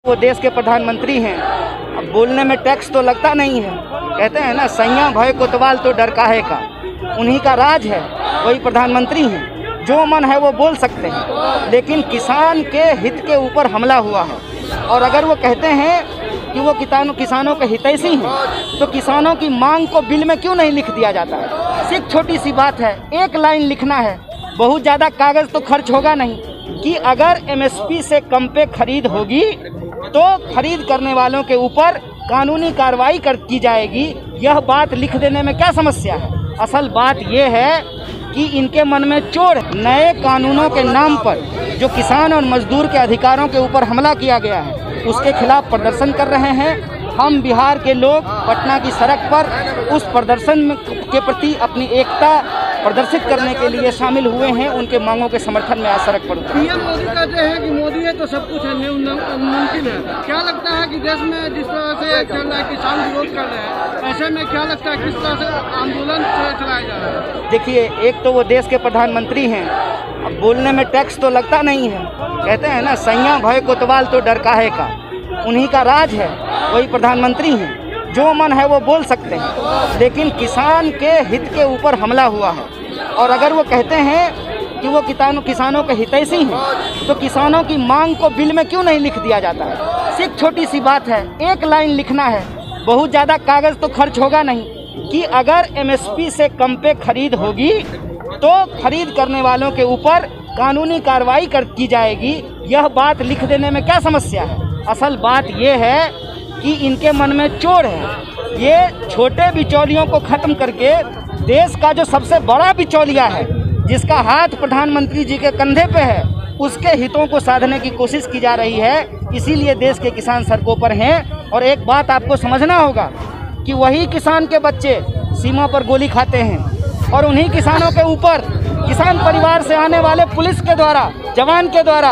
वो देश के प्रधानमंत्री हैं। अब बोलने में टैक्स तो लगता नहीं है। कहते हैं ना, सैया भय कोतवाल तो डर काहे का। उन्हीं का राज है, वही प्रधानमंत्री हैं। जो मन है वो बोल सकते हैं, लेकिन किसान के हित के ऊपर हमला हुआ है। और अगर वो कहते हैं कि वो किसानों के हितैषी हैं, तो किसानों की मांग को बिल में क्यों नहीं लिख दिया जाता है। सिर्फ छोटी सी बात है, एक लाइन लिखना है, बहुत ज़्यादा कागज़ तो खर्च होगा नहीं, कि अगर MSP से कम पे खरीद होगी तो खरीद करने वालों के ऊपर कानूनी कार्रवाई की जाएगी। यह बात लिख देने में क्या समस्या है। असल बात यह है कि इनके मन में चोर है। नए कानूनों के नाम पर जो किसान और मजदूर के अधिकारों के ऊपर हमला किया गया है, उसके खिलाफ प्रदर्शन कर रहे हैं। हम बिहार के लोग पटना की सड़क पर उस प्रदर्शन के प्रति अपनी एकता प्रदर्शित करने के लिए शामिल हुए हैं। उनके मांगों के समर्थन में आज सड़क पर उतरे। पीएम मोदी कहते हैं कि मोदी है तो सब कुछ है, मुमकिन है। क्या लगता है कि देश में जिस तरह से चल रहा है, किसान विरोध कर रहे हैं, ऐसे में क्या लगता है किस तरह से आंदोलन चलाया जा रहा है। देखिए, एक तो वो देश के प्रधानमंत्री हैं। अब बोलने में टैक्स तो लगता नहीं है। कहते हैं ना, सैया भय कोतवाल तो डर काहे का। उन्हीं का राज है, वही प्रधानमंत्री हैं। जो मन है वो बोल सकते हैं, लेकिन किसान के हित के ऊपर हमला हुआ है। और अगर वो कहते हैं कि वो किसानों के हितैषी हैं, तो किसानों की मांग को बिल में क्यों नहीं लिख दिया जाता है। सिर्फ छोटी सी बात है, एक लाइन लिखना है, बहुत ज़्यादा कागज़ तो खर्च होगा नहीं, कि अगर MSP से कम पे खरीद होगी तो खरीद करने वालों के ऊपर कानूनी कार्रवाई की जाएगी। यह बात लिख देने में क्या समस्या है। असल बात यह है कि इनके मन में चोर है। ये छोटे बिचौलियों को ख़त्म करके देश का जो सबसे बड़ा बिचौलिया है, जिसका हाथ प्रधानमंत्री जी के कंधे पे है, उसके हितों को साधने की कोशिश की जा रही है। इसीलिए देश के किसान सड़कों पर हैं। और एक बात आपको समझना होगा कि वही किसान के बच्चे सीमा पर गोली खाते हैं, और उन्हीं किसानों के ऊपर, किसान परिवार से आने वाले पुलिस के द्वारा, जवान के द्वारा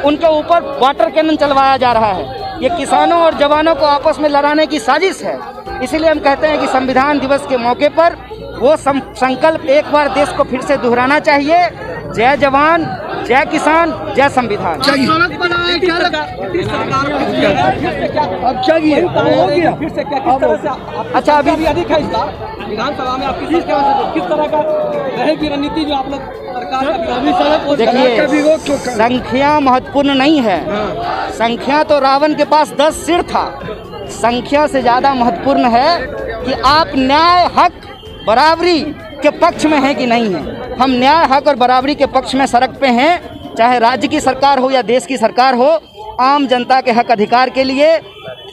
उनके ऊपर वाटर कैनन चलवाया जा रहा है। ये किसानों और जवानों को आपस में लड़ाने की साजिश है। इसीलिए हम कहते हैं कि संविधान दिवस के मौके पर वो संकल्प एक बार देश को फिर से दोहराना चाहिए। जय जवान, जय किसान, जय संविधान। अच्छा, अभी अधिक है विधानसभा में आपकी किस तरह का रहेगी रणनीति जो आप लोग सरकार। देखिए, संख्या महत्वपूर्ण नहीं है। संख्या तो रावण के पास 10 सिर था। संख्या से ज़्यादा महत्वपूर्ण है कि आप न्याय, हक, बराबरी के पक्ष में हैं कि नहीं हैं। हम न्याय, हक और बराबरी के पक्ष में सड़क पे हैं, चाहे राज्य की सरकार हो या देश की सरकार हो। आम जनता के हक अधिकार के लिए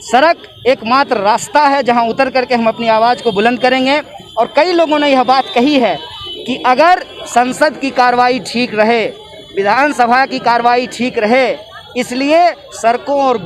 सड़क एकमात्र रास्ता है जहां उतर करके हम अपनी आवाज़ को बुलंद करेंगे। और कई लोगों ने यह बात कही है कि अगर संसद की कार्रवाई ठीक रहे, विधानसभा की कार्रवाई ठीक रहे, इसलिए सड़कों और